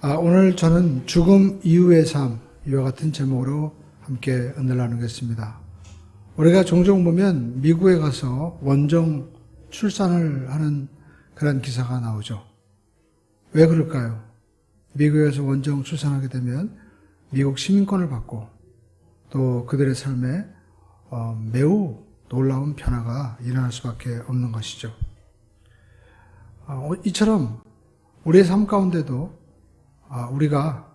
오늘 저는 죽음 이후의 삶, 이와 같은 제목으로 함께 은혜를 나누겠습니다. 우리가 종종 보면 미국에 가서 원정 출산을 하는 그런 기사가 나오죠. 왜 그럴까요? 미국에서 원정 출산하게 되면 미국 시민권을 받고 또 그들의 삶에 매우 놀라운 변화가 일어날 수밖에 없는 것이죠. 이처럼 우리의 삶 가운데도 우리가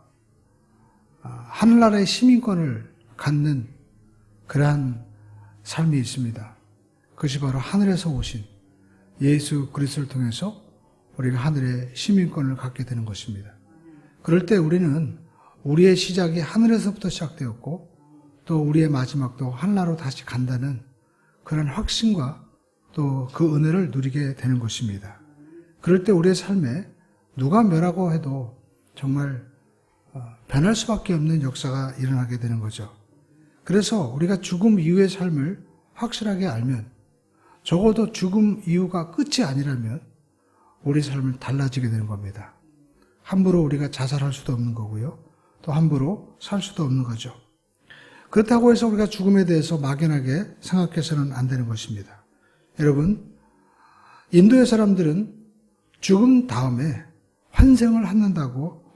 하늘나라의 시민권을 갖는 그러한 삶이 있습니다. 그것이 바로 하늘에서 오신 예수 그리스도를 통해서 우리가 하늘의 시민권을 갖게 되는 것입니다. 그럴 때 우리는 우리의 시작이 하늘에서부터 시작되었고 또 우리의 마지막도 하늘나라로 다시 간다는 그런 확신과 또 그 은혜를 누리게 되는 것입니다. 그럴 때 우리의 삶에 누가 뭐라고 해도 정말 변할 수밖에 없는 역사가 일어나게 되는 거죠. 그래서 우리가 죽음 이후의 삶을 확실하게 알면 적어도 죽음 이후가 끝이 아니라면 우리 삶을 달라지게 되는 겁니다. 함부로 우리가 자살할 수도 없는 거고요. 또 함부로 살 수도 없는 거죠. 그렇다고 해서 우리가 죽음에 대해서 막연하게 생각해서는 안 되는 것입니다. 여러분, 인도의 사람들은 죽음 다음에 환생을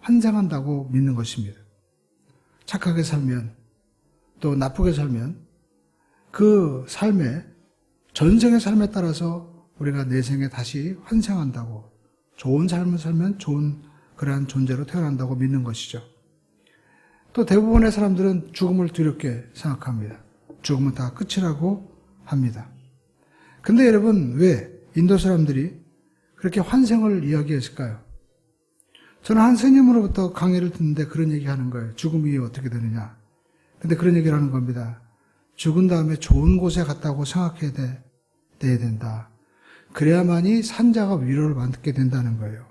환생한다고 믿는 것입니다. 착하게 살면 또 나쁘게 살면 그 삶에 전생의 삶에 따라서 우리가 내생에 다시 환생한다고, 좋은 삶을 살면 좋은 그러한 존재로 태어난다고 믿는 것이죠. 또 대부분의 사람들은 죽음을 두렵게 생각합니다. 죽음은 다 끝이라고 합니다. 근데 여러분, 왜 인도 사람들이 그렇게 환생을 이야기했을까요? 저는 한 스님으로부터 강의를 듣는데 그런 얘기 하는 거예요. 죽음이 어떻게 되느냐. 근데 그런 얘기를 하는 겁니다. 죽은 다음에 좋은 곳에 갔다고 생각해야 돼야 된다. 그래야만이 산자가 위로를 받게 된다는 거예요.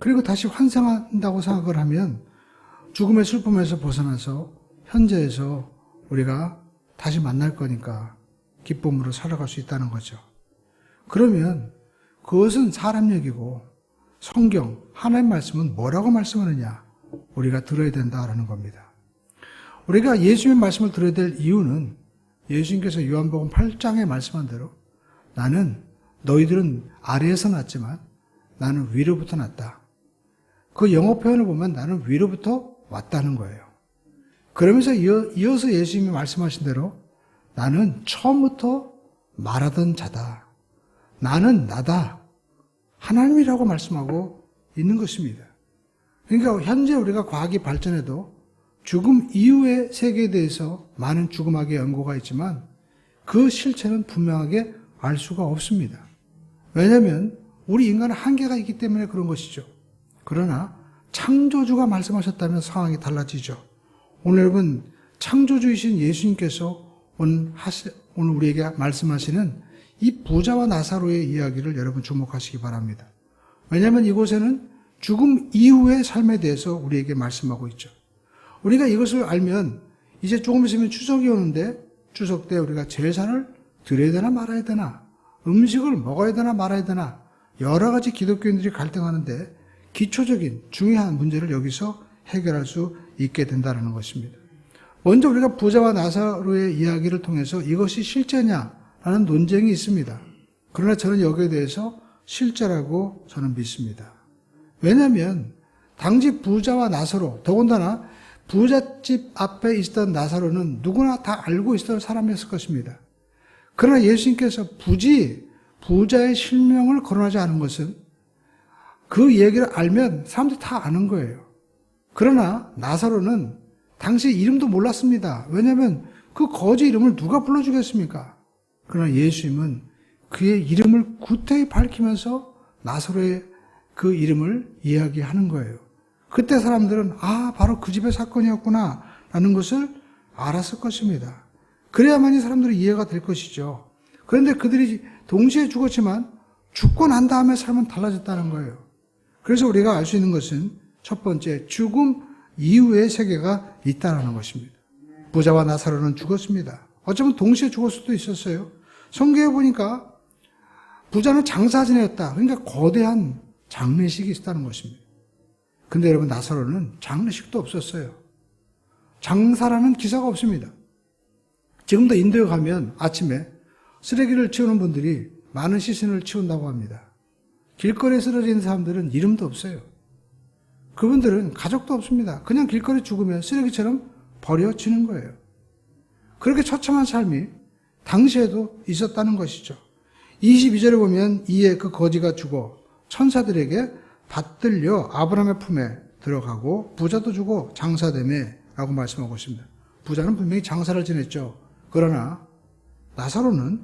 그리고 다시 환생한다고 생각을 하면 죽음의 슬픔에서 벗어나서 현재에서 우리가 다시 만날 거니까 기쁨으로 살아갈 수 있다는 거죠. 그러면 그것은 사람 얘기고 성경, 하나님 말씀은 뭐라고 말씀하느냐? 우리가 들어야 된다라는 겁니다. 우리가 예수님의 말씀을 들어야 될 이유는 예수님께서 요한복음 8장에 말씀한 대로 나는 너희들은 아래에서 났지만 나는 위로부터 났다. 그 영어 표현을 보면 나는 위로부터 왔다는 거예요. 그러면서 이어서 예수님이 말씀하신 대로 나는 처음부터 말하던 자다. 나는 나다. 하나님이라고 말씀하고 있는 것입니다. 그러니까 현재 우리가 과학이 발전해도 죽음 이후의 세계에 대해서 많은 죽음학의 연구가 있지만 그 실체는 분명하게 알 수가 없습니다. 왜냐하면 우리 인간은 한계가 있기 때문에 그런 것이죠. 그러나 창조주가 말씀하셨다면 상황이 달라지죠. 오늘 여러분, 창조주이신 예수님께서 오늘 우리에게 말씀하시는 이 부자와 나사로의 이야기를 여러분 주목하시기 바랍니다. 왜냐하면 이곳에는 죽음 이후의 삶에 대해서 우리에게 말씀하고 있죠. 우리가 이것을 알면 이제 조금 있으면 추석이 오는데 추석 때 우리가 제사를 드려야 되나 말아야 되나, 음식을 먹어야 되나 말아야 되나, 여러 가지 기독교인들이 갈등하는데 기초적인 중요한 문제를 여기서 해결할 수 있게 된다는 것입니다. 먼저 우리가 부자와 나사로의 이야기를 통해서 이것이 실제냐라는 논쟁이 있습니다. 그러나 저는 여기에 대해서 실제라고 저는 믿습니다. 왜냐하면 당시 부자와 나사로, 더군다나 부잣집 앞에 있었던 나사로는 누구나 다 알고 있었던 사람이었을 것입니다. 그러나 예수님께서 굳이 부자의 실명을 거론하지 않은 것은 그 얘기를 알면 사람들이 다 아는 거예요. 그러나 나사로는 당시 이름도 몰랐습니다. 왜냐하면 그 거지 이름을 누가 불러주겠습니까? 그러나 예수님은 그의 이름을 구태히 밝히면서 나사로의 그 이름을 이야기하는 거예요. 그때 사람들은 바로 그 집의 사건이었구나 라는 것을 알았을 것입니다. 그래야만이 사람들이 이해가 될 것이죠. 그런데 그들이 동시에 죽었지만 죽고 난 다음에 삶은 달라졌다는 거예요. 그래서 우리가 알 수 있는 것은 첫 번째, 죽음 이후의 세계가 있다는 것입니다. 부자와 나사로는 죽었습니다. 어쩌면 동시에 죽을 수도 있었어요. 성경에 보니까 부자는 장사진이었다. 그러니까 거대한 장례식이 있었다는 것입니다. 근데 여러분, 나사로는 장례식도 없었어요. 장사라는 기사가 없습니다. 지금도 인도에 가면 아침에 쓰레기를 치우는 분들이 많은 시신을 치운다고 합니다. 길거리에 쓰러진 사람들은 이름도 없어요. 그분들은 가족도 없습니다. 그냥 길거리 죽으면 쓰레기처럼 버려지는 거예요. 그렇게 처참한 삶이 당시에도 있었다는 것이죠. 22절에 보면 이에 그 거지가 죽어 천사들에게 받들려 아브라함의 품에 들어가고 부자도 주고 장사되매 라고 말씀하고 있습니다. 부자는 분명히 장사를 지냈죠. 그러나 나사로는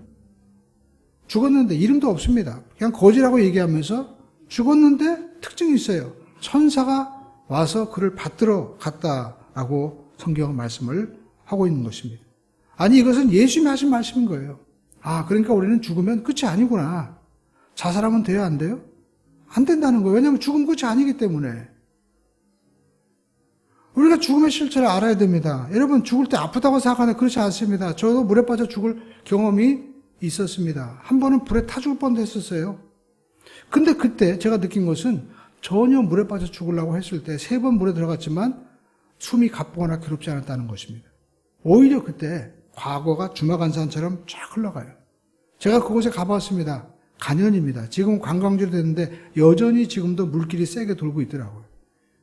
죽었는데 이름도 없습니다. 그냥 거지라고 얘기하면서 죽었는데 특징이 있어요. 천사가 와서 그를 받들어 갔다라고 성경은 말씀을 하고 있는 것입니다. 아니, 이것은 예수님이 하신 말씀인 거예요. 아, 그러니까 우리는 죽으면 끝이 아니구나. 자살하면 돼요, 안 돼요? 안 된다는 거예요. 왜냐하면 죽으면 끝이 아니기 때문에. 우리가 죽음의 실체를 알아야 됩니다. 여러분, 죽을 때 아프다고 생각하는데 그렇지 않습니다. 저도 물에 빠져 죽을 경험이 있었습니다. 한 번은 불에 타 죽을 뻔도 했었어요. 근데 그때 제가 느낀 것은 전혀 물에 빠져 죽으려고 했을 때 3번 물에 들어갔지만 숨이 가쁘거나 괴롭지 않았다는 것입니다. 오히려 그때 과거가 주마간산처럼 쫙 흘러가요. 제가 그곳에 가봤습니다. 간현입니다. 지금 관광지로 됐는데 여전히 지금도 물길이 세게 돌고 있더라고요.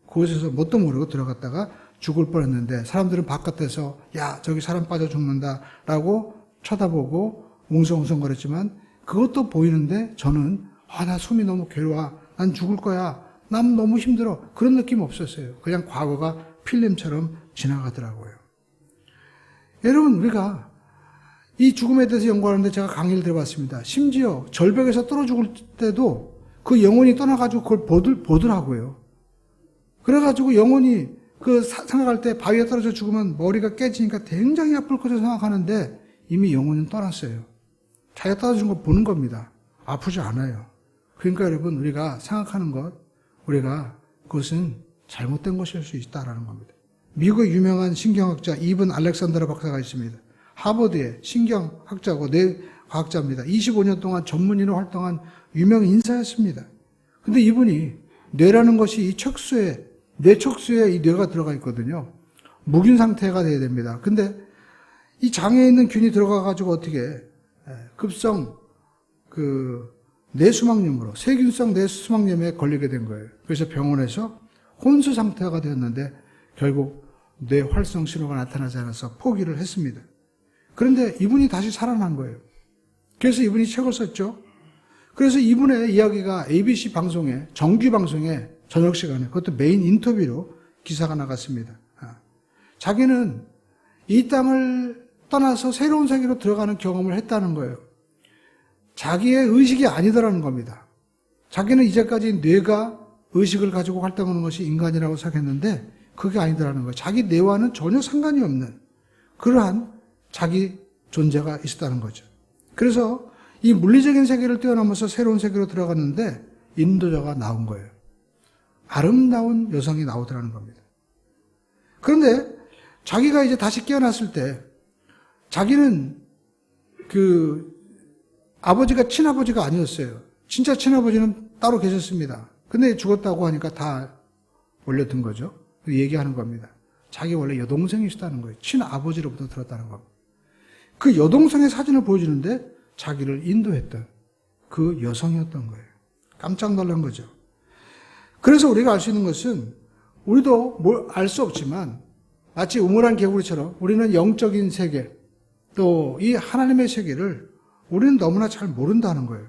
그곳에서 뭣도 모르고 들어갔다가 죽을 뻔했는데 사람들은 바깥에서 야, 저기 사람 빠져 죽는다라고 쳐다보고 웅성웅성거렸지만 그것도 보이는데 저는 나 숨이 너무 괴로워. 난 죽을 거야. 난 너무 힘들어. 그런 느낌 없었어요. 그냥 과거가 필름처럼 지나가더라고요. 여러분, 우리가 이 죽음에 대해서 연구하는데 제가 강의를 들어봤습니다. 심지어 절벽에서 떨어 죽을 때도 그 영혼이 떠나가지고 그걸 보더라고요. 그래가지고 영혼이 생각할 때 바위에 떨어져 죽으면 머리가 깨지니까 굉장히 아플 것을 생각하는데 이미 영혼은 떠났어요. 자기가 떨어진 걸 보는 겁니다. 아프지 않아요. 그러니까 여러분, 우리가 생각하는 것, 그것은 잘못된 것일 수 있다라는 겁니다. 미국의 유명한 신경학자 이븐 알렉산더라 박사가 있습니다. 하버드의 신경학자고 뇌과학자입니다. 25년 동안 전문의로 활동한 유명 인사였습니다. 근데 이분이 뇌라는 것이 뇌 척수에 이 뇌가 들어가 있거든요. 무균 상태가 돼야 됩니다. 근데 이 장에 있는 균이 들어가가지고 어떻게 급성 뇌수막염으로 세균성 뇌수막염에 걸리게 된 거예요. 그래서 병원에서 혼수 상태가 되었는데 결국 뇌 활성 신호가 나타나지 않아서 포기를 했습니다. 그런데 이분이 다시 살아난 거예요. 그래서 이분이 책을 썼죠. 그래서 이분의 이야기가 ABC 방송에, 정규 방송에 저녁 시간에, 그것도 메인 인터뷰로 기사가 나갔습니다. 자기는 이 땅을 떠나서 새로운 세계로 들어가는 경험을 했다는 거예요. 자기의 의식이 아니더라는 겁니다. 자기는 이제까지 뇌가 의식을 가지고 활동하는 것이 인간이라고 생각했는데 그게 아니더라는 거예요. 자기 뇌와는 전혀 상관이 없는 그러한 자기 존재가 있었다는 거죠. 그래서 이 물리적인 세계를 뛰어넘어서 새로운 세계로 들어갔는데 인도자가 나온 거예요. 아름다운 여성이 나오더라는 겁니다. 그런데 자기가 이제 다시 깨어났을 때 자기는 아버지가 친아버지가 아니었어요. 진짜 친아버지는 따로 계셨습니다. 근데 죽었다고 하니까 다 올려둔 거죠. 얘기하는 겁니다. 자기 원래 여동생이 있었다는 거예요. 친아버지로부터 들었다는 겁니다. 그 여동생의 사진을 보여주는데 자기를 인도했던 그 여성이었던 거예요. 깜짝 놀란 거죠. 그래서 우리가 알 수 있는 것은 우리도 뭘 알 수 없지만 마치 우물안 개구리처럼 우리는 영적인 세계 또 이 하나님의 세계를 우리는 너무나 잘 모른다는 거예요.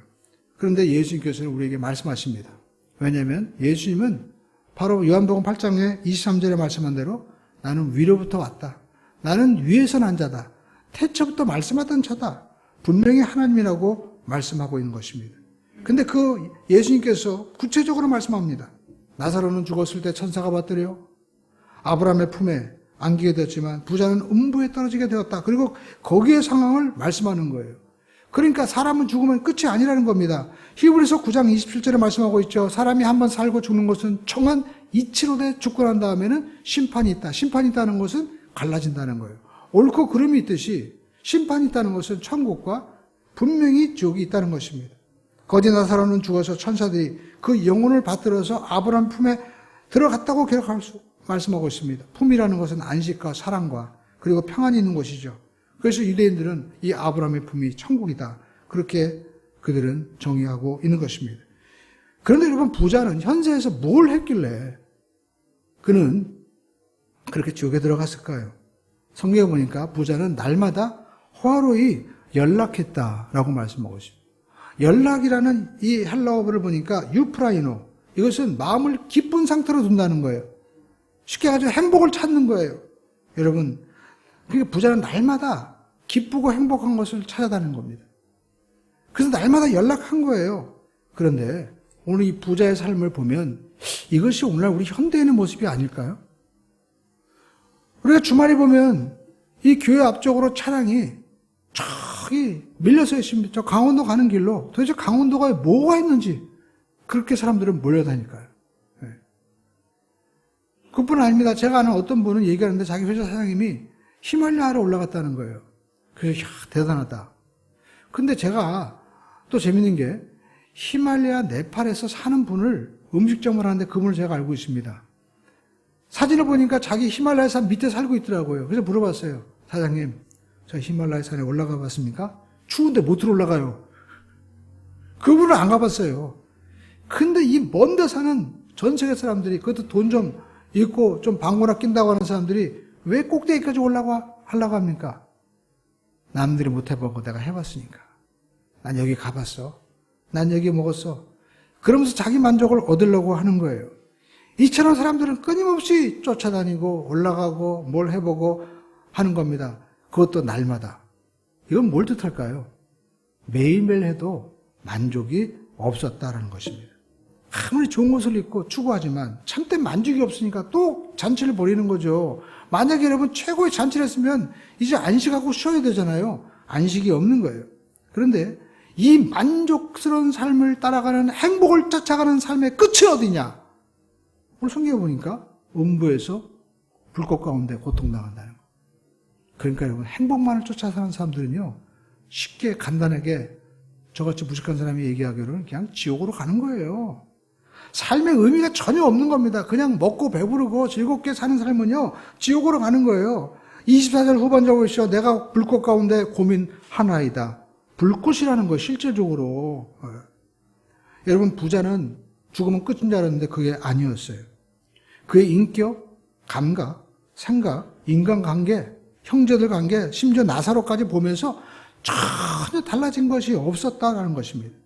그런데 예수님께서는 우리에게 말씀하십니다. 왜냐하면 예수님은 바로 요한복음 8장에 23절에 말씀한 대로 나는 위로부터 왔다. 나는 위에서 난 자다. 태초부터 말씀하던 자다. 분명히 하나님이라고 말씀하고 있는 것입니다. 근데 그 예수님께서 구체적으로 말씀합니다. 나사로는 죽었을 때 천사가 받들여 아브라함의 품에 안기게 되었지만 부자는 음부에 떨어지게 되었다. 그리고 거기에 상황을 말씀하는 거예요. 그러니까 사람은 죽으면 끝이 아니라는 겁니다. 히브리서 9장 27절에 말씀하고 있죠. 사람이 한번 살고 죽는 것은 청한 이치로 돼 죽고 난 다음에는 심판이 있다. 심판이 있다는 것은 갈라진다는 거예요. 옳고 그름이 있듯이 심판이 있다는 것은 천국과 분명히 지옥이 있다는 것입니다. 거지 나사로는 죽어서 천사들이 그 영혼을 받들어서 아브라함 품에 들어갔다고 말씀하고 있습니다. 품이라는 것은 안식과 사랑과 그리고 평안이 있는 곳이죠. 그래서 유대인들은 이 아브라함의 품이 천국이다. 그렇게 그들은 정의하고 있는 것입니다. 그런데 여러분, 부자는 현세에서 뭘 했길래 그는 그렇게 지옥에 들어갔을까요? 성경에 보니까 부자는 날마다 화로히 연락했다라고 말씀하고 있습니다. 연락이라는 이 헬라어를 보니까 유프라이노, 이것은 마음을 기쁜 상태로 둔다는 거예요. 쉽게 말해서 행복을 찾는 거예요. 여러분, 그러니까 부자는 날마다 기쁘고 행복한 것을 찾아다니는 겁니다. 그래서 날마다 연락한 거예요. 그런데 오늘 이 부자의 삶을 보면 이것이 오늘날 우리 현대인의 모습이 아닐까요? 우리가 주말에 보면 이 교회 앞쪽으로 차량이 저기 밀려서 있습니다. 저 강원도 가는 길로 도대체 강원도가 뭐가 있는지 그렇게 사람들은 몰려다니까요. 네. 그뿐 아닙니다. 제가 아는 어떤 분은 얘기하는데 자기 회사 사장님이 히말라야로 올라갔다는 거예요. 그래서 대단하다. 근데 제가 또 재밌는 게 히말라야 네팔에서 사는 분을 음식점을 하는데 그분을 제가 알고 있습니다. 사진을 보니까 자기 히말라야 산 밑에 살고 있더라고요. 그래서 물어봤어요. 사장님, 저 히말라야 산에 올라가 봤습니까? 추운데 못 올라가요. 그분은 안 가봤어요. 근데 이 먼 데 사는 전 세계 사람들이, 그것도 돈 좀 있고 좀 방구나 낀다고 하는 사람들이 왜 꼭대기까지 하려고 합니까? 남들이 못 해보고 내가 해봤으니까. 난 여기 가봤어. 난 여기 먹었어. 그러면서 자기 만족을 얻으려고 하는 거예요. 이처럼 사람들은 끊임없이 쫓아다니고 올라가고 뭘 해보고 하는 겁니다. 그것도 날마다. 이건 뭘 뜻할까요? 매일매일 해도 만족이 없었다라는 것입니다. 아무리 좋은 옷을 입고 추구하지만 참된 만족이 없으니까 또 잔치를 벌이는 거죠. 만약에 여러분 최고의 잔치를 했으면 이제 안식하고 쉬어야 되잖아요. 안식이 없는 거예요. 그런데 이 만족스러운 삶을 따라가는, 행복을 쫓아가는 삶의 끝이 어디냐? 오늘 성경에 보니까 음부에서 불꽃 가운데 고통당한다는 거. 그러니까 여러분, 행복만을 쫓아 사는 사람들은요, 쉽게 간단하게 저같이 무식한 사람이 얘기하기로는 그냥 지옥으로 가는 거예요. 삶의 의미가 전혀 없는 겁니다. 그냥 먹고 배부르고 즐겁게 사는 삶은요, 지옥으로 가는 거예요. 24절 후반절 보시죠. 내가 불꽃 가운데 고민하나이다. 불꽃이라는 거 실제적으로. 여러분, 부자는 죽으면 끝인 줄 알았는데 그게 아니었어요. 그의 인격, 감각, 생각, 인간관계, 형제들 관계, 심지어 나사로까지 보면서 전혀 달라진 것이 없었다라는 것입니다.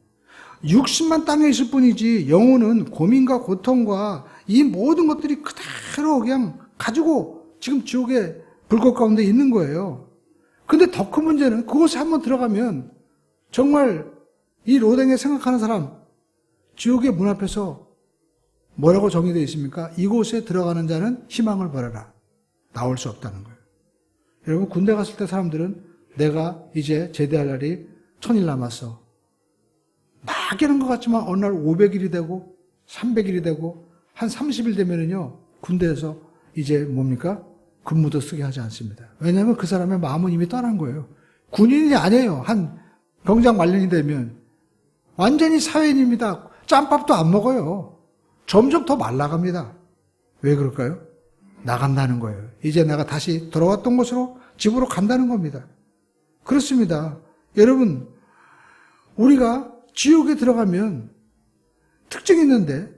육신만 땅에 있을 뿐이지 영혼은 고민과 고통과 이 모든 것들이 그대로 그냥 가지고 지금 지옥의 불꽃 가운데 있는 거예요. 근데 더 큰 문제는 그곳에 한번 들어가면 정말 이 로댕에 생각하는 사람, 지옥의 문 앞에서 뭐라고 정의되어 있습니까? 이곳에 들어가는 자는 희망을 버려라. 나올 수 없다는 거예요. 여러분, 군대 갔을 때 사람들은 내가 이제 제대할 날이 1000일 남았어. 막 이런 것 같지만 어느 날 500일이 되고 300일이 되고 한 30일 되면은요, 군대에서 이제 뭡니까? 근무도 쓰게 하지 않습니다. 왜냐하면 그 사람의 마음은 이미 떠난 거예요. 군인이 아니에요. 한 병장 말년이 되면 완전히 사회인입니다. 짬밥도 안 먹어요. 점점 더 말라갑니다. 왜 그럴까요? 나간다는 거예요. 이제 내가 다시 돌아왔던 곳으로 집으로 간다는 겁니다. 그렇습니다. 여러분, 우리가 지옥에 들어가면 특징이 있는데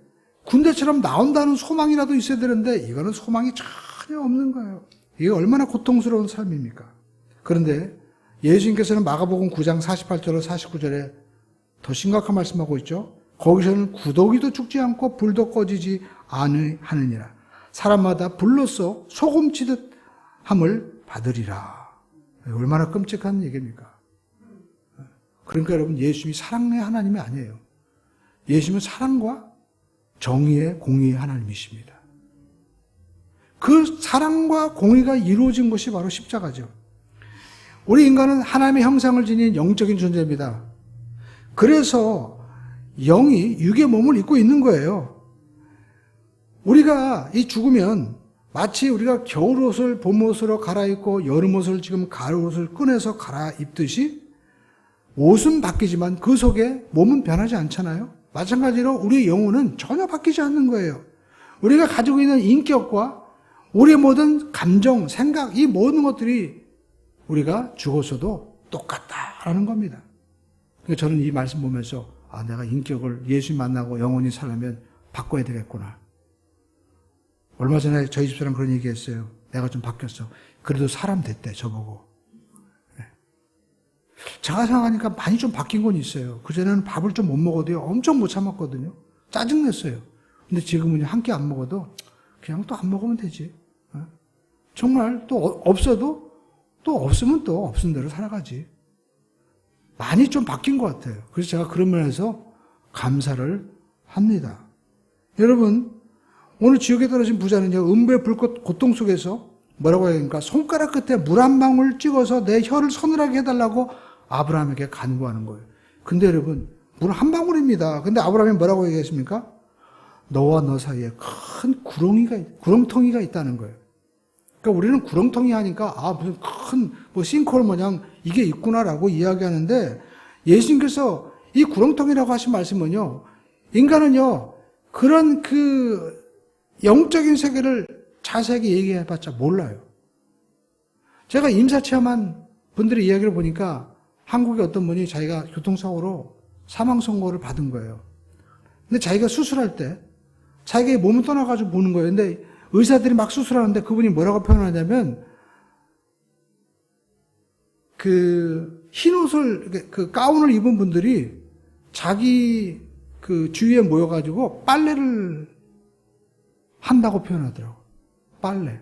군대처럼 나온다는 소망이라도 있어야 되는데 이거는 소망이 전혀 없는 거예요. 이게 얼마나 고통스러운 삶입니까? 그런데 예수님께서는 마가복음 9장 48절로 49절에 더 심각한 말씀하고 있죠. 거기서는 구더기도 죽지 않고 불도 꺼지지 아니하느니라. 사람마다 불로써 소금치듯 함을 받으리라. 얼마나 끔찍한 얘기입니까? 그러니까 여러분, 예수님이 사랑의 하나님이 아니에요. 예수님은 사랑과 정의의 공의의 하나님이십니다. 그 사랑과 공의가 이루어진 것이 바로 십자가죠. 우리 인간은 하나님의 형상을 지닌 영적인 존재입니다. 그래서 영이 육의 몸을 입고 있는 거예요. 우리가 이 죽으면 마치 우리가 겨울옷을 봄옷으로 갈아입고 여름옷을 지금 가을옷을 꺼내서 갈아입듯이 옷은 바뀌지만 그 속에 몸은 변하지 않잖아요. 마찬가지로 우리의 영혼은 전혀 바뀌지 않는 거예요. 우리가 가지고 있는 인격과 우리의 모든 감정, 생각, 이 모든 것들이 우리가 죽어서도 똑같다라는 겁니다. 그러니까 저는 이 말씀 보면서 내가 인격을 예수 만나고 영원히 살려면 바꿔야 되겠구나. 얼마 전에 저희 집사람 그런 얘기했어요. 내가 좀 바뀌었어. 그래도 사람 됐대, 저보고. 네. 제가 생각하니까 많이 좀 바뀐 건 있어요. 그전에는 밥을 좀 못 먹어도요, 엄청 못 참았거든요. 짜증냈어요. 근데 지금은 한 끼 안 먹어도 그냥 또 안 먹으면 되지. 정말 또 없어도 또 없으면 또 없은 대로 살아가지. 많이 좀 바뀐 것 같아요. 그래서 제가 그런 면에서 감사를 합니다. 여러분, 오늘 지옥에 떨어진 부자는요, 음부의 불꽃 고통 속에서 뭐라고 해야 되니까 손가락 끝에 물 한 방울 찍어서 내 혀를 서늘하게 해달라고 아브라함에게 간구하는 거예요. 근데 여러분, 물 한 방울입니다. 근데 아브라함이 뭐라고 얘기했습니까? 너와 너 사이에 큰 구렁텅이가 있다는 거예요. 그러니까 우리는 구렁텅이 하니까 무슨 큰 싱크홀 모양 이게 있구나라고 이야기하는데, 예수님께서 이 구렁텅이라고 하신 말씀은요, 인간은요 그런 그 영적인 세계를 자세하게 얘기해봤자 몰라요. 제가 임사체험한 분들의 이야기를 보니까 한국의 어떤 분이 자기가 교통사고로 사망선고를 받은 거예요. 근데 자기가 수술할 때 자기의 몸을 떠나가지고 보는 거예요. 근데 의사들이 막 수술하는데 그분이 뭐라고 표현하냐면, 그 흰 옷을, 그 가운을 입은 분들이 자기 그 주위에 모여가지고 빨래를 한다고 표현하더라고요. 빨래.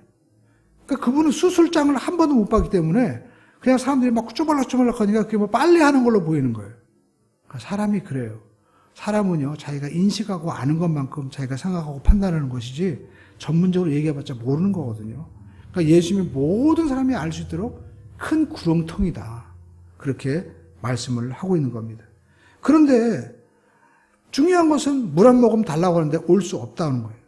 그러니까 그분은 수술장을 한 번도 못 봤기 때문에 그냥 사람들이 막 쪼발락쪼발락 하니까 그게 뭐 빨래하는 걸로 보이는 거예요. 그러니까 사람이 그래요. 사람은요, 자기가 인식하고 아는 것만큼 자기가 생각하고 판단하는 것이지 전문적으로 얘기해봤자 모르는 거거든요. 그러니까 예수님이 모든 사람이 알 수 있도록 큰 구렁텅이다. 그렇게 말씀을 하고 있는 겁니다. 그런데 중요한 것은 물 한 모금 달라고 하는데 올 수 없다는 거예요.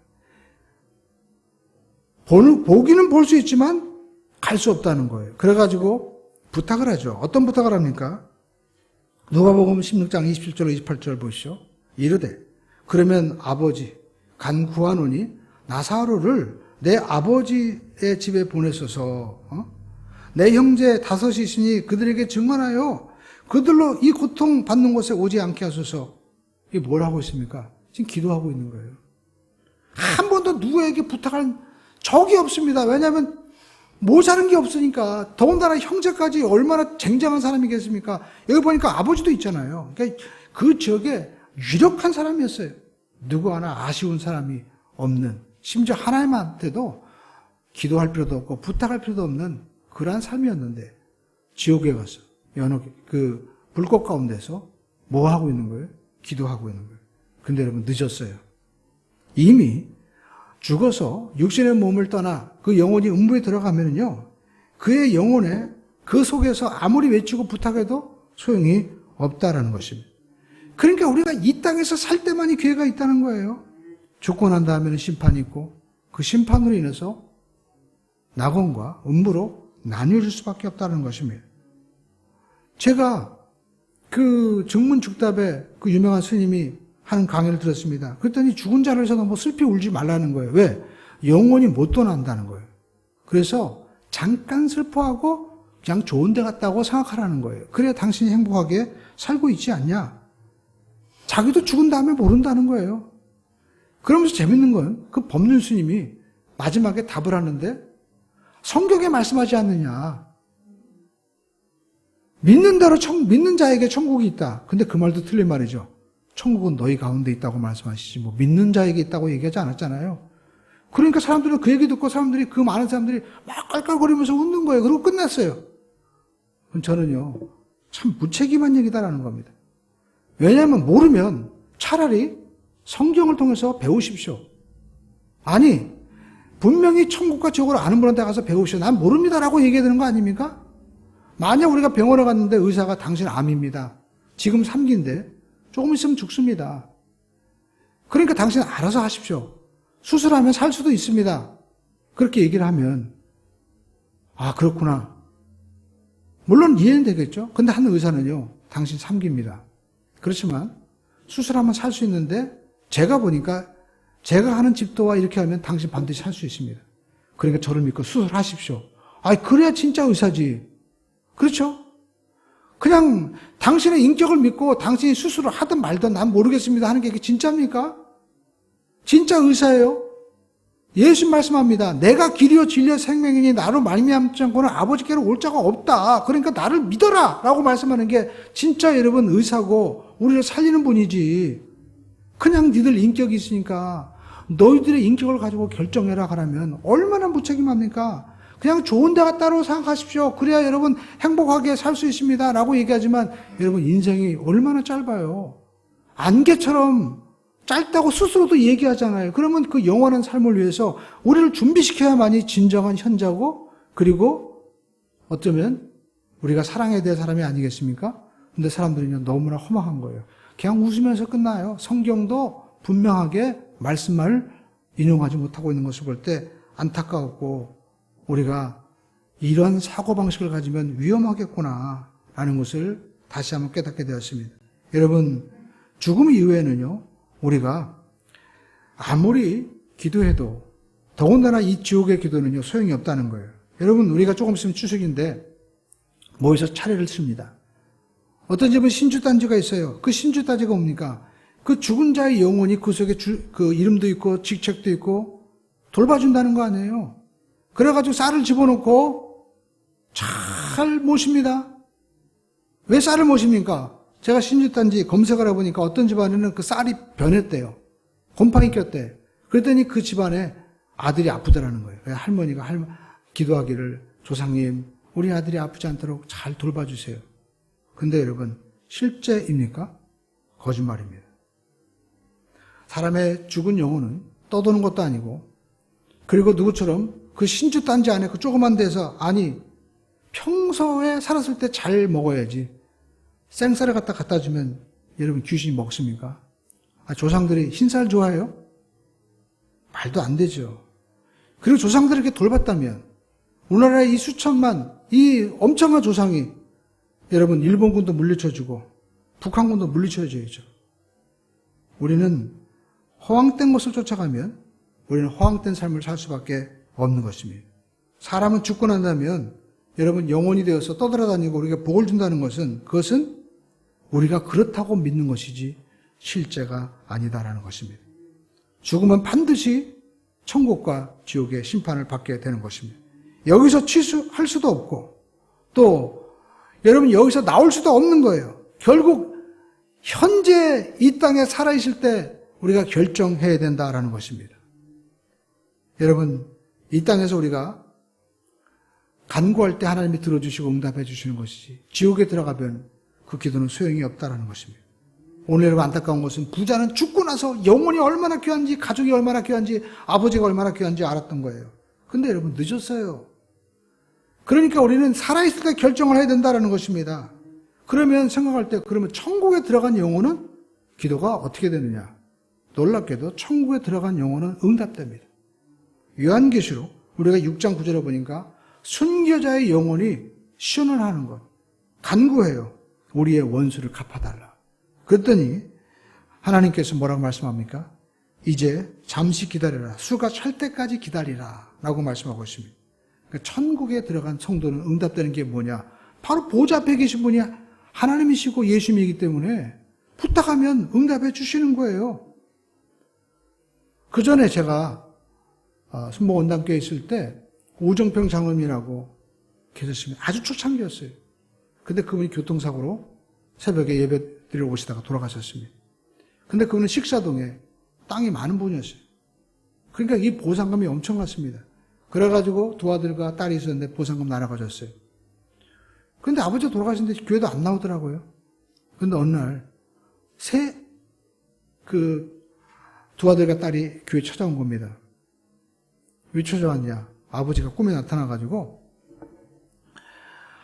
보기는 볼 수 있지만 갈 수 없다는 거예요. 그래가지고 부탁을 하죠. 어떤 부탁을 합니까? 누가복음 16장 27절 28절 보시죠. 이르되 그러면 아버지 간 구하노니 나사로를 내 아버지의 집에 보내소서. 내 형제 5이 있으니 그들에게 증언하여 그들로 이 고통 받는 곳에 오지 않게 하소서. 이게 뭘 하고 있습니까? 지금 기도하고 있는 거예요. 한 번도 누구에게 부탁할 적이 없습니다. 왜냐하면 모자란 게 없으니까. 더군다나 형제까지 얼마나 쟁쟁한 사람이겠습니까? 여기 보니까 아버지도 있잖아요. 그러니까 그 지역에 유력한 사람이었어요. 누구 하나 아쉬운 사람이 없는, 심지어 하나님한테도 기도할 필요도 없고 부탁할 필요도 없는 그러한 삶이었는데 지옥에 가서 그 불꽃 가운데서 뭐 하고 있는 거예요? 기도하고 있는 거예요. 근데 여러분 늦었어요. 이미 죽어서 육신의 몸을 떠나 그 영혼이 음부에 들어가면요, 그의 영혼에 그 속에서 아무리 외치고 부탁해도 소용이 없다라는 것입니다. 그러니까 우리가 이 땅에서 살 때만이 기회가 있다는 거예요. 죽고 난 다음에는 심판이 있고 그 심판으로 인해서 낙원과 음부로 나뉘어질 수밖에 없다는 것입니다. 제가 그 증문즉답에 그 유명한 스님이 하는 강의를 들었습니다. 그랬더니 죽은 자를 위해서 너무 슬피 울지 말라는 거예요. 왜? 영혼이 못 떠난다는 거예요. 그래서 잠깐 슬퍼하고 그냥 좋은 데 갔다고 생각하라는 거예요. 그래야 당신이 행복하게 살고 있지 않냐? 자기도 죽은 다음에 모른다는 거예요. 그러면서 재밌는 건 그 법륜 스님이 마지막에 답을 하는데 성경에 말씀하지 않느냐. 믿는 자에게 천국이 있다. 근데 그 말도 틀린 말이죠. 천국은 너희 가운데 있다고 말씀하시지 뭐 믿는 자에게 있다고 얘기하지 않았잖아요. 그러니까 사람들은 그 얘기 듣고 그 많은 사람들이 막 깔깔거리면서 웃는 거예요. 그리고 끝났어요. 저는요, 참 무책임한 얘기다라는 겁니다. 왜냐하면 모르면 차라리 성경을 통해서 배우십시오. 아니, 분명히 천국과 지옥을 아는 분한테 가서 배우십시오. 난 모릅니다라고 얘기해야 되는 거 아닙니까? 만약 우리가 병원에 갔는데 의사가 당신 암입니다. 지금 3기인데 조금 있으면 죽습니다. 그러니까 당신 알아서 하십시오. 수술하면 살 수도 있습니다. 그렇게 얘기를 하면 아 그렇구나. 물론 이해는 되겠죠. 근데 한 의사는요. 당신 3기입니다. 그렇지만 수술하면 살 수 있는데 제가 보니까 제가 하는 집도와 이렇게 하면 당신 반드시 할 수 있습니다. 그러니까 저를 믿고 수술하십시오. 그래야 진짜 의사지. 그렇죠? 그냥 당신의 인격을 믿고 당신이 수술을 하든 말든 난 모르겠습니다 하는 게 진짜입니까? 진짜 의사예요? 예수 말씀합니다. 내가 길이요 진리요 생명이니 나로 말미암지 않고는 아버지께로 올 자가 없다. 그러니까 나를 믿어라 라고 말씀하는 게 진짜 여러분 의사고 우리를 살리는 분이지. 그냥 니들 인격이 있으니까 너희들의 인격을 가지고 결정해라 하라면 얼마나 무책임합니까? 그냥 좋은 데가 따로 생각하십시오. 그래야 여러분 행복하게 살 수 있습니다 라고 얘기하지만 여러분 인생이 얼마나 짧아요. 안개처럼 짧다고 스스로도 얘기하잖아요. 그러면 그 영원한 삶을 위해서 우리를 준비시켜야만이 진정한 현자고 그리고 어쩌면 우리가 사랑해야 될 사람이 아니겠습니까? 근데 사람들은 너무나 허망한 거예요. 그냥 웃으면서 끝나요. 성경도 분명하게 말씀을 인용하지 못하고 있는 것을 볼 때 안타까웠고 우리가 이런 사고방식을 가지면 위험하겠구나라는 것을 다시 한번 깨닫게 되었습니다. 여러분 죽음 이후에는요. 우리가 아무리 기도해도 더군다나 이 지옥의 기도는요 소용이 없다는 거예요. 여러분 우리가 조금 있으면 추석인데 모여서 차례를 씁니다. 어떤 집은 신주단지가 있어요. 그 신주단지가 뭡니까? 그 죽은 자의 영혼이 그 속에 그 이름도 있고 직책도 있고 돌봐준다는 거 아니에요. 그래가지고 쌀을 집어넣고 잘 모십니다. 왜 쌀을 모십니까? 제가 신주단지 검색을 해보니까 어떤 집안에는 그 쌀이 변했대요. 곰팡이 꼈대. 그랬더니 그 집안에 아들이 아프더라는 거예요. 할머니가 기도하기를 조상님 우리 아들이 아프지 않도록 잘 돌봐주세요. 근데 여러분 실제입니까? 거짓말입니다. 사람의 죽은 영혼은 떠도는 것도 아니고 그리고 누구처럼 그 신주단지 안에 그 조그만 데서 평소에 살았을 때 잘 먹어야지 생쌀을 갖다 주면 여러분 귀신이 먹습니까? 조상들이 흰쌀 좋아해요? 말도 안 되죠. 그리고 조상들을 이렇게 돌봤다면 우리나라의 이 수천만 이 엄청난 조상이 여러분 일본군도 물리쳐주고 북한군도 물리쳐줘야죠. 우리는 허황된 것을 쫓아가면 우리는 허황된 삶을 살 수밖에 없는 것입니다. 사람은 죽고 난다면 여러분 영혼이 되어서 떠돌아다니고 우리가 복을 준다는 것은 그것은 우리가 그렇다고 믿는 것이지 실제가 아니다라는 것입니다. 죽으면 반드시 천국과 지옥의 심판을 받게 되는 것입니다. 여기서 취소할 수도 없고 또 여러분 여기서 나올 수도 없는 거예요. 결국 현재 이 땅에 살아있을 때 우리가 결정해야 된다라는 것입니다. 여러분 이 땅에서 우리가 간구할 때 하나님이 들어주시고 응답해 주시는 것이지 지옥에 들어가면 그 기도는 소용이 없다라는 것입니다. 오늘 여러분 안타까운 것은 부자는 죽고 나서 영혼이 얼마나 귀한지 가족이 얼마나 귀한지 아버지가 얼마나 귀한지 알았던 거예요. 근데 여러분 늦었어요. 그러니까 우리는 살아있을 때 결정을 해야 된다는 것입니다. 그러면 생각할 때 그러면 천국에 들어간 영혼은 기도가 어떻게 되느냐? 놀랍게도 천국에 들어간 영혼은 응답됩니다. 요한계시록 우리가 6장 9절에 보니까 순교자의 영혼이 시원을 하는 것 간구해요. 우리의 원수를 갚아달라. 그랬더니 하나님께서 뭐라고 말씀합니까? 이제 잠시 기다려라. 수가 찰 때까지 기다리라 라고 말씀하고 있습니다. 그러니까 천국에 들어간 성도는 응답되는 게 뭐냐? 바로 보좌 앞에 계신 분이 하나님이시고 예수님이기 때문에 부탁하면 응답해 주시는 거예요. 그 전에 제가 순복원당교에 있을 때 우정평 장로님이라고 계셨습니다. 아주 초창기였어요. 근데 그분이 교통사고로 새벽에 예배 드리러 오시다가 돌아가셨습니다. 근데 그분은 식사동에 땅이 많은 분이었어요. 그러니까 이 보상금이 엄청났습니다. 그래가지고 두 아들과 딸이 있었는데 보상금 나눠가졌어요. 근데 아버지가 돌아가셨는데 교회도 안 나오더라고요. 근데 어느 날 두 아들과 딸이 교회 찾아온 겁니다. 왜 찾아왔냐? 아버지가 꿈에 나타나가지고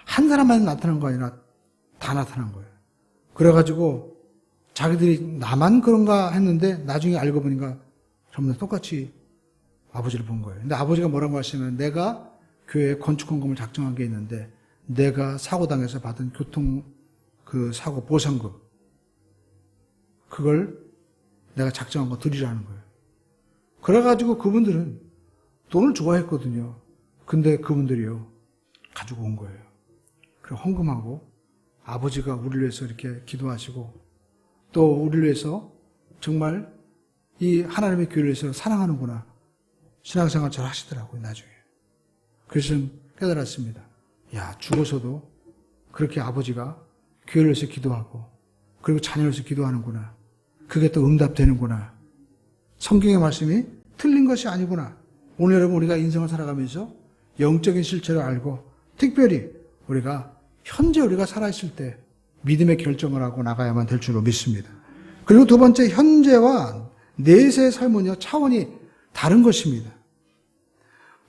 한 사람만 나타난 거 아니라 다 나타난 거예요. 그래가지고 자기들이 나만 그런가 했는데 나중에 알고 보니까 전부 다 똑같이 아버지를 본 거예요. 근데 아버지가 뭐라고 하시면 내가 교회에 건축헌금을 작정한 게 있는데 내가 사고당해서 받은 교통 사고 보상금 그걸 내가 작정한 거 드리라는 거예요. 그래가지고 그분들은 돈을 좋아했거든요. 근데 그분들이요, 가지고 온 거예요. 그리고 헌금하고 아버지가 우리를 위해서 이렇게 기도하시고 또 우리를 위해서 정말 이 하나님의 교회를 위해서 사랑하는구나. 신앙생활 잘 하시더라고요, 나중에. 그래서 깨달았습니다. 야, 죽어서도 그렇게 아버지가 교회를 위해서 기도하고 그리고 자녀를 위해서 기도하는구나. 그게 또 응답되는구나. 성경의 말씀이 틀린 것이 아니구나. 오늘 여러분 우리가 인생을 살아가면서 영적인 실체를 알고 특별히 우리가 현재 우리가 살아있을 때 믿음의 결정을 하고 나가야만 될 줄로 믿습니다. 그리고 두 번째, 현재와 내세의 삶은요, 차원이 다른 것입니다.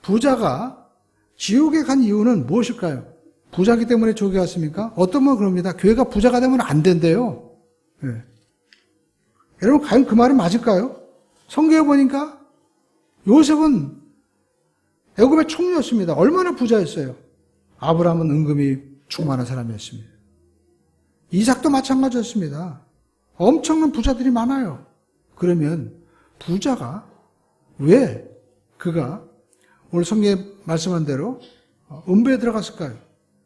부자가 지옥에 간 이유는 무엇일까요? 부자기 때문에 지옥에 갔습니까? 어떤 분은 그럽니다. 교회가 부자가 되면 안 된대요. 네. 여러분, 과연 그 말은 맞을까요? 성경에 보니까 요셉은 애굽의 총리였습니다. 얼마나 부자였어요. 아브라함은 은금이 충만한 사람이었습니다. 이삭도 마찬가지였습니다. 엄청난 부자들이 많아요. 그러면 부자가 왜 그가 오늘 성경에 말씀한 대로 음부에 들어갔을까요?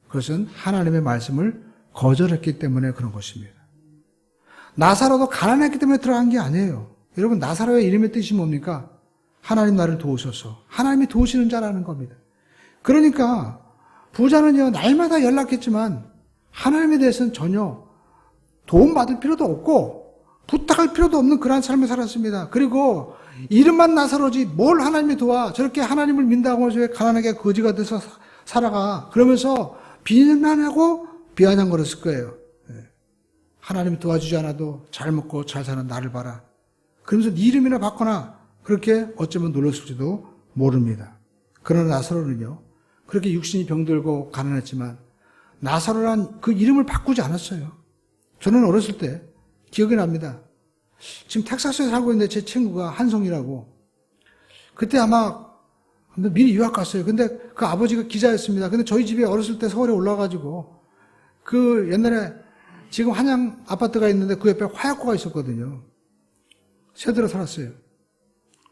그것은 하나님의 말씀을 거절했기 때문에 그런 것입니다. 나사로도 가난했기 때문에 들어간 게 아니에요. 여러분, 나사로의 이름의 뜻이 뭡니까? 하나님 나를 도우소서. 하나님이 도우시는 자라는 겁니다. 그러니까 부자는요, 날마다 연락했지만 하나님에 대해서는 전혀 도움받을 필요도 없고 부탁할 필요도 없는 그러한 삶을 살았습니다. 그리고 이름만 나사로지 뭘 하나님이 도와, 저렇게 하나님을 민다고 해서 왜 가난하게 거지가 돼서 살아가, 그러면서 비난하고 비아냥거렸을 거예요. 하나님이 도와주지 않아도 잘 먹고 잘 사는 나를 봐라. 그러면서 네 이름이나 바꿔놔. 그렇게 어쩌면 놀랐을지도 모릅니다. 그러나 나사로는요, 그렇게 육신이 병들고 가난했지만 나사로란 그 이름을 바꾸지 않았어요. 저는 어렸을 때 기억이 납니다. 지금 텍사스에 살고 있는데 제 친구가 한송이라고, 그때 아마 미리 유학 갔어요. 근데 그 아버지가 기자였습니다. 근데 저희 집에 어렸을 때 서울에 올라가지고 그 옛날에 지금 한양 아파트가 있는데 그 옆에 화약고가 있었거든요. 새들어 살았어요.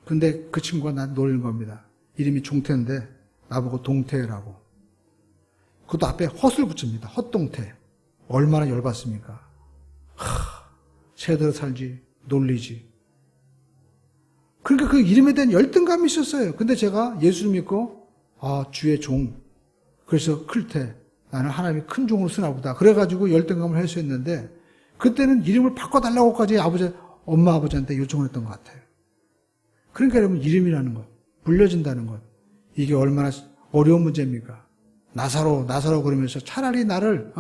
근데 그 친구가 난 놀리는 겁니다. 이름이 종태인데 나보고 동태라고. 그것도 앞에 헛을 붙입니다. 헛동태. 얼마나 열받습니까? 새들어 살지, 놀리지. 그러니까 그 이름에 대한 열등감이 있었어요. 근데 제가 예수를 믿고, 주의 종. 그래서 클테. 나는 하나님이 큰 종으로 쓰나 보다. 그래가지고 열등감을 해소했는데, 그때는 이름을 바꿔달라고까지 엄마 아버지한테 요청을 했던 것 같아요. 그러니까 여러분, 이름이라는 것, 불려진다는 것, 이게 얼마나 어려운 문제입니까? 나사로 그러면서 차라리 나를,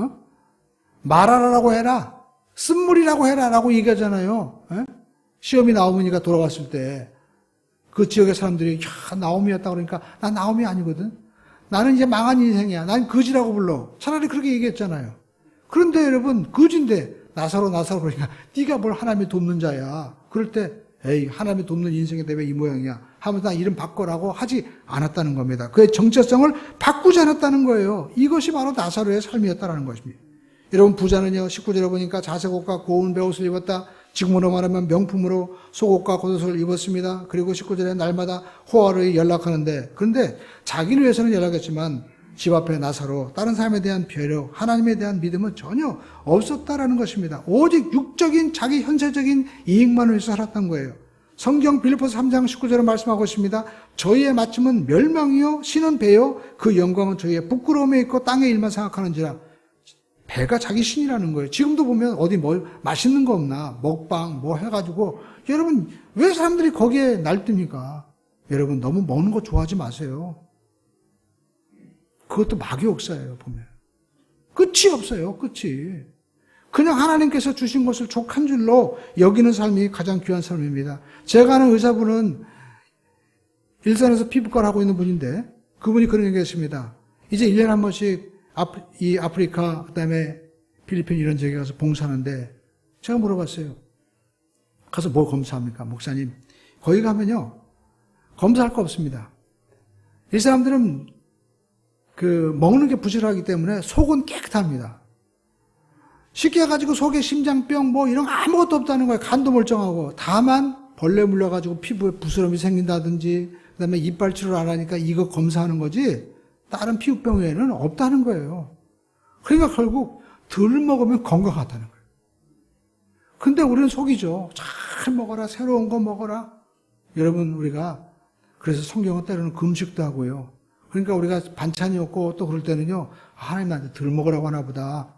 말하라고 해라. 쓴물이라고 해라. 라고 얘기하잖아요. 시험이 나오니까 돌아왔을 때, 그 지역의 사람들이, 나오미였다 그러니까, 난 나오미 아니거든. 나는 이제 망한 인생이야. 난 거지라고 불러. 차라리 그렇게 얘기했잖아요. 그런데 여러분, 거지인데, 나사로 그러니까, 네가 뭘 하나님이 돕는 자야. 그럴 때, 에이, 하나님이 돕는 인생이 왜 이 모양이야. 하면서 나 이름 바꿔라고 하지 않았다는 겁니다. 그의 정체성을 바꾸지 않았다는 거예요. 이것이 바로 나사로의 삶이었다는 것입니다. 여러분, 부자는요, 19절에 보니까 자색 옷과 고운 베옷을 입었다. 지금으로 말하면 명품으로 속옷과 겉옷을 입었습니다. 그리고 19절에 날마다 호화를 연락하는데, 그런데 자기를 위해서는 연락했지만 집 앞에 나사로, 다른 사람에 대한 배려, 하나님에 대한 믿음은 전혀 없었다라는 것입니다. 오직 육적인 자기 현세적인 이익만을 위해서 살았던 거예요. 성경 빌립보서 3장 19절에 말씀하고 있습니다. 저희의 마침은 멸망이요 신은 배요 그 영광은 저희의 부끄러움에 있고 땅의 일만 생각하는지라. 배가 자기 신이라는 거예요. 지금도 보면 어디 뭐 맛있는 거 없나, 먹방 뭐 해가지고, 여러분 왜 사람들이 거기에 날듭니까? 여러분 너무 먹는 거 좋아하지 마세요. 그것도 마귀 역사예요. 보면 끝이 없어요. 끝이. 그냥 하나님께서 주신 것을 족한 줄로 여기는 삶이 가장 귀한 삶입니다. 제가 아는 의사분은 일산에서 피부과를 하고 있는 분인데, 그분이 그런 얘기 했습니다. 이제 1년에 한 번씩 이 아프리카, 그 다음에 필리핀 이런 지역에 가서 봉사하는데, 제가 물어봤어요. 가서 뭘 검사합니까? 목사님, 거기 가면요 검사할 거 없습니다. 이 사람들은 먹는 게 부실하기 때문에 속은 깨끗합니다. 쉽게 해가지고 속에 심장병 뭐 이런 거 아무것도 없다는 거예요. 간도 멀쩡하고. 다만 벌레 물려가지고 피부에 부스럼이 생긴다든지 그다음에 이빨 치료를 안 하니까 이거 검사하는 거지 다른 피부병 외에는 없다는 거예요. 그러니까 결국 덜 먹으면 건강하다는 거예요. 근데 우리는 속이죠. 잘 먹어라, 새로운 거 먹어라. 여러분, 우리가 그래서 성경은 때로는 금식도 하고요. 그러니까 우리가 반찬이 없고 또 그럴 때는요, 하나님한테 덜 먹으라고 하나 보다.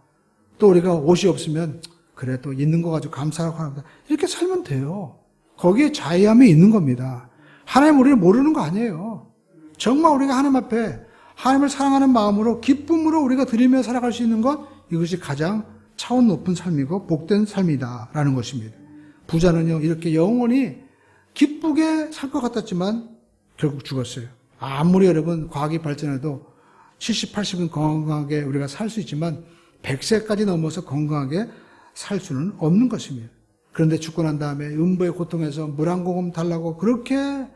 또 우리가 옷이 없으면 그래 또 있는 거 가지고 감사하라고 하나 보다. 이렇게 살면 돼요. 거기에 자유함이 있는 겁니다. 하나님 우리를 모르는 거 아니에요. 정말 우리가 하나님 앞에 하나님을 사랑하는 마음으로 기쁨으로 우리가 드리며 살아갈 수 있는 것, 이것이 가장 차원 높은 삶이고 복된 삶이다라는 것입니다. 부자는요, 이렇게 영원히 기쁘게 살 것 같았지만 결국 죽었어요. 아무리 여러분 과학이 발전해도 70, 80은 건강하게 우리가 살 수 있지만 100세까지 넘어서 건강하게 살 수는 없는 것입니다. 그런데 죽고 난 다음에 음부의 고통에서 물 한 모금 달라고 그렇게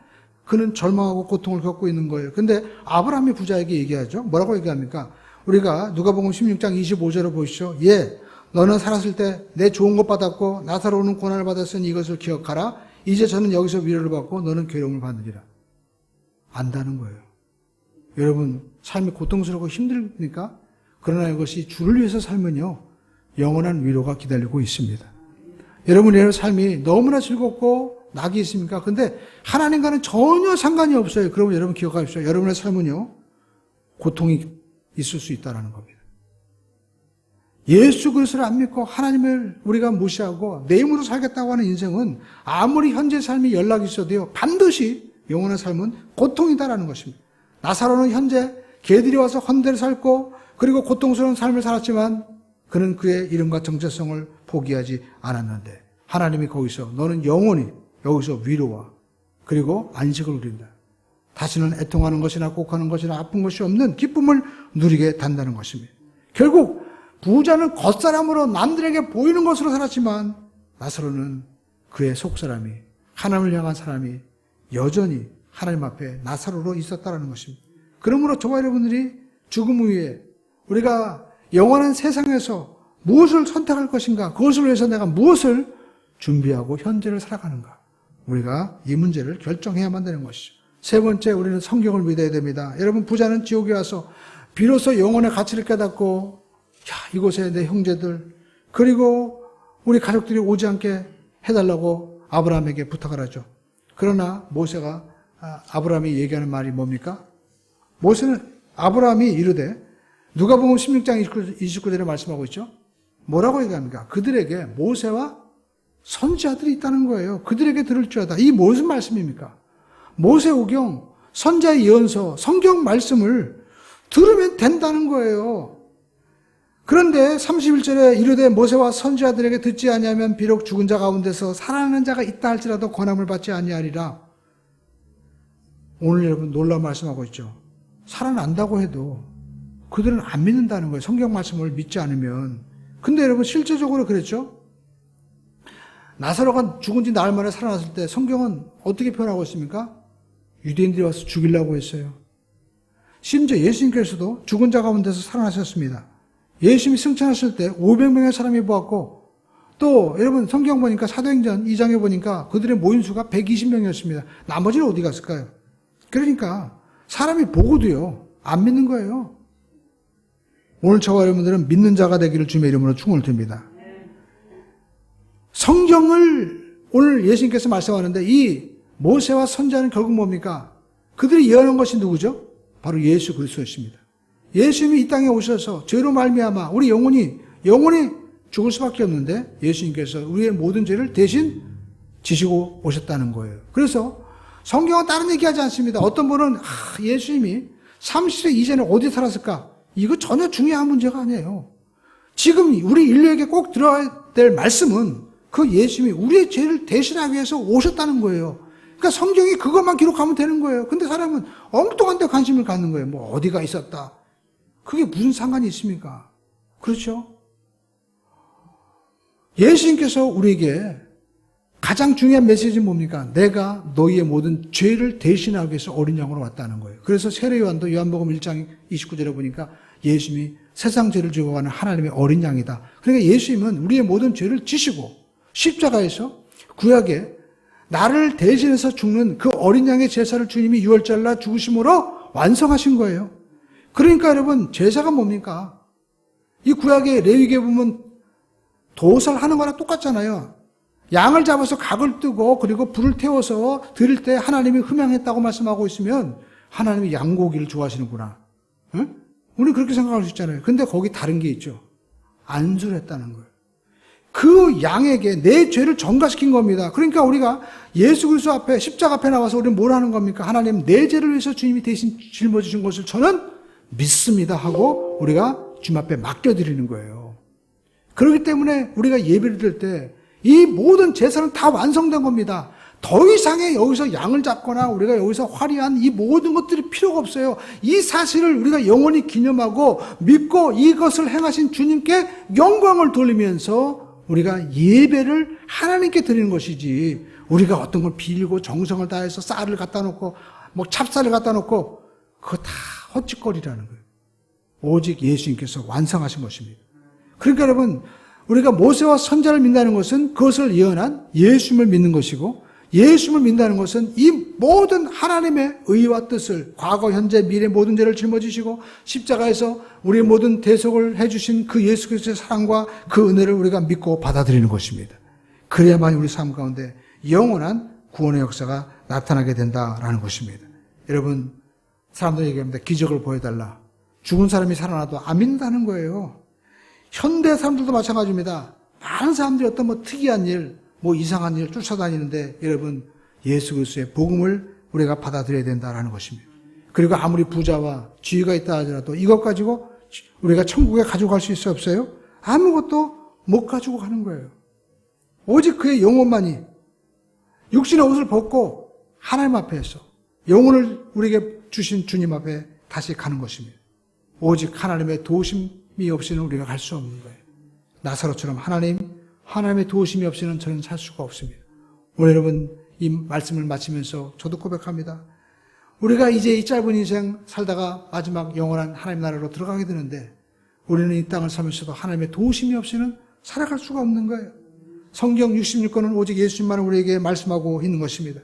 그는 절망하고 고통을 겪고 있는 거예요. 근데 아브라함이 부자에게 얘기하죠. 뭐라고 얘기합니까? 우리가 누가복음 16장 25절을 보시죠. 예, 너는 살았을 때 내 좋은 것 받았고 나사로는 고난을 받았으니 이것을 기억하라. 이제 저는 여기서 위로를 받고 너는 괴로움을 받으리라. 안다는 거예요. 여러분, 삶이 고통스럽고 힘듭니까? 그러나 이것이 주를 위해서 살면요, 영원한 위로가 기다리고 있습니다. 여러분의 삶이 너무나 즐겁고 낙이 있습니까? 근데 하나님과는 전혀 상관이 없어요. 그러면 여러분 기억하십시오. 여러분의 삶은요, 고통이 있을 수 있다는 겁니다. 예수 그리스도를 안 믿고 하나님을 우리가 무시하고 내 힘으로 살겠다고 하는 인생은 아무리 현재 삶이 연락이 있어도요, 반드시 영원한 삶은 고통이다라는 것입니다. 나사로는 현재 개들이 와서 헌대를 살고 그리고 고통스러운 삶을 살았지만 그는 그의 이름과 정체성을 포기하지 않았는데 하나님이 거기서 너는 영원히 여기서 위로와 그리고 안식을 누린다. 다시는 애통하는 것이나 곡하는 것이나 아픈 것이 없는 기쁨을 누리게 된다는 것입니다. 결국 부자는 겉사람으로 남들에게 보이는 것으로 살았지만 나사로는 그의 속사람이 하나님을 향한 사람이 여전히 하나님 앞에 나사로로 있었다는 것입니다. 그러므로 저와 여러분들이 죽음 후에 우리가 영원한 세상에서 무엇을 선택할 것인가, 그것을 위해서 내가 무엇을 준비하고 현재를 살아가는가, 우리가 이 문제를 결정해야만 되는 것이죠. 세 번째, 우리는 성경을 믿어야 됩니다. 여러분, 부자는 지옥에 와서 비로소 영혼의 가치를 깨닫고 이곳에 내 형제들 그리고 우리 가족들이 오지 않게 해달라고 아브라함에게 부탁을 하죠. 그러나 모세가 아브라함이 얘기하는 말이 뭡니까? 모세는 아브라함이 이르되 누가복음 16장 29절에 말씀하고 있죠. 뭐라고 얘기합니까? 그들에게 모세와 선지자들이 있다는 거예요. 그들에게 들을지어다. 이 무슨 말씀입니까? 모세오경, 선지자의 예언서, 성경 말씀을 들으면 된다는 거예요. 그런데 31절에 이르되 모세와 선지자들에게 듣지 아니하면 비록 죽은 자 가운데서 살아나는 자가 있다 할지라도 권함을 받지 아니하리라. 오늘 여러분 놀라운 말씀하고 있죠. 살아난다고 해도 그들은 안 믿는다는 거예요. 성경 말씀을 믿지 않으면. 근데 여러분 실제적으로 그랬죠. 나사로가 죽은 지 나흘 만에 살아났을 때 성경은 어떻게 표현하고 있습니까? 유대인들이 와서 죽이려고 했어요. 심지어 예수님께서도 죽은 자 가운데서 살아나셨습니다. 예수님이 승천하실 때 500명의 사람이 보았고 또 여러분 성경 보니까 사도행전 2장에 보니까 그들의 모인 수가 120명이었습니다. 나머지는 어디 갔을까요? 그러니까 사람이 보고도요 안 믿는 거예요. 오늘 저와 여러분들은 믿는 자가 되기를 주님의 이름으로 축원을 드립니다. 성경을 오늘 예수님께서 말씀하는데 이 모세와 선지자는 결국 뭡니까? 그들이 예언한 것이 누구죠? 바로 예수 그리스도였습니다. 예수님이 이 땅에 오셔서 죄로 말미암아 우리 영혼이 죽을 수밖에 없는데 예수님께서 우리의 모든 죄를 대신 지시고 오셨다는 거예요. 그래서 성경은 다른 얘기하지 않습니다. 어떤 분은 예수님이 30세 이전에 어디 살았을까? 이거 전혀 중요한 문제가 아니에요. 지금 우리 인류에게 꼭 들어야 될 말씀은 그 예수님이 우리의 죄를 대신하기 위해서 오셨다는 거예요. 그러니까 성경이 그것만 기록하면 되는 거예요. 근데 사람은 엉뚱한 데 관심을 갖는 거예요. 뭐 어디가 있었다. 그게 무슨 상관이 있습니까? 그렇죠? 예수님께서 우리에게 가장 중요한 메시지는 뭡니까? 내가 너희의 모든 죄를 대신하기 위해서 어린 양으로 왔다는 거예요. 그래서 세례 요한도 요한복음 1장 29절에 보니까 예수님이 세상 죄를 지고 가는 하나님의 어린 양이다. 그러니까 예수님은 우리의 모든 죄를 지시고 십자가에서 구약에 나를 대신해서 죽는 그 어린 양의 제사를 주님이 유월절 날 죽으심으로 완성하신 거예요. 그러니까 여러분, 제사가 뭡니까? 이 구약의 레위기에 보면 도살하는 거랑 똑같잖아요. 양을 잡아서 각을 뜨고 그리고 불을 태워서 드릴 때 하나님이 흠양했다고 말씀하고 있으면 하나님이 양고기를 좋아하시는구나. 응? 우리 그렇게 생각할 수 있잖아요. 근데 거기 다른 게 있죠. 안수를 했다는 거예요. 그 양에게 내 죄를 전가시킨 겁니다. 그러니까 우리가 예수 그리스도 앞에 십자가 앞에 나와서 우리는 뭘 하는 겁니까? 하나님 내 죄를 위해서 주님이 대신 짊어지신 것을 저는 믿습니다 하고 우리가 주님 앞에 맡겨드리는 거예요. 그렇기 때문에 우리가 예배를 드릴 때 이 모든 제사는 다 완성된 겁니다. 더 이상의 여기서 양을 잡거나 우리가 여기서 화려한 이 모든 것들이 필요가 없어요. 이 사실을 우리가 영원히 기념하고 믿고 이것을 행하신 주님께 영광을 돌리면서 우리가 예배를 하나님께 드리는 것이지, 우리가 어떤 걸 빌고 정성을 다해서 쌀을 갖다 놓고 뭐 찹쌀을 갖다 놓고 그거 다 헛짓거리라는 거예요. 오직 예수님께서 완성하신 것입니다. 그러니까 여러분, 우리가 모세와 선자를 믿는다는 것은 그것을 예언한 예수님을 믿는 것이고, 예수님을 믿는다는 것은 이 모든 하나님의 의와 뜻을, 과거, 현재, 미래 모든 죄를 짊어지시고 십자가에서 우리의 모든 대속을 해주신 그 예수 그리스도의 사랑과 그 은혜를 우리가 믿고 받아들이는 것입니다. 그래야만 우리 삶 가운데 영원한 구원의 역사가 나타나게 된다라는 것입니다. 여러분, 사람들이 얘기합니다. 기적을 보여달라. 죽은 사람이 살아나도 안 믿는다는 거예요. 현대 사람들도 마찬가지입니다. 많은 사람들이 어떤 뭐 특이한 일, 뭐 이상한 일 쫓아다니는데, 여러분, 예수 그리스도의 복음을 우리가 받아들여야 된다라는 것입니다. 그리고 아무리 부자와 지위가 있다 하더라도 이것 가지고 우리가 천국에 가지고 갈 수 있어 없어요? 아무것도 못 가지고 가는 거예요. 오직 그의 영혼만이 육신의 옷을 벗고 하나님 앞에서 영혼을 우리에게 주신 주님 앞에 다시 가는 것입니다. 오직 하나님의 도우심이 없이는 우리가 갈 수 없는 거예요. 나사로처럼 하나님의 도우심이 없이는 저는 살 수가 없습니다. 오늘 여러분, 이 말씀을 마치면서 저도 고백합니다. 우리가 이제 이 짧은 인생 살다가 마지막 영원한 하나님 나라로 들어가게 되는데, 우리는 이 땅을 살면서도 하나님의 도우심이 없이는 살아갈 수가 없는 거예요. 성경 66권은 오직 예수님만 우리에게 말씀하고 있는 것입니다.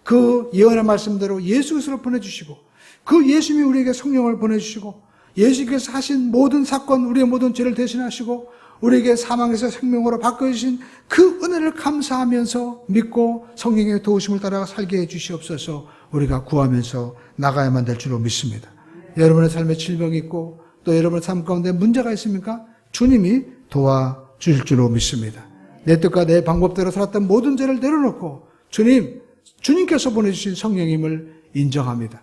그 예언의 말씀대로 예수 그리스도를 보내주시고, 그 예수님이 우리에게 성령을 보내주시고, 예수께서 하신 모든 사건, 우리의 모든 죄를 대신하시고 우리에게 사망에서 생명으로 바꿔주신 그 은혜를 감사하면서 믿고 성령의 도우심을 따라 살게 해주시옵소서. 우리가 구하면서 나가야만 될 줄로 믿습니다. 여러분의 삶에 질병이 있고 또 여러분의 삶 가운데 문제가 있습니까? 주님이 도와주실 줄로 믿습니다. 내 뜻과 내 방법대로 살았던 모든 죄를 내려놓고 주님께서 보내주신 성령님을 인정합니다.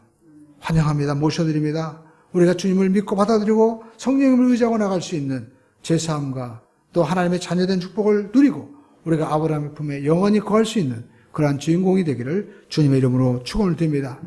환영합니다. 모셔드립니다. 우리가 주님을 믿고 받아들이고 성령님을 의지하고 나갈 수 있는 제사함과 또 하나님의 자녀된 축복을 누리고 우리가 아브라함의 품에 영원히 거할 수 있는 그러한 주인공이 되기를 주님의 이름으로 축원을 드립니다.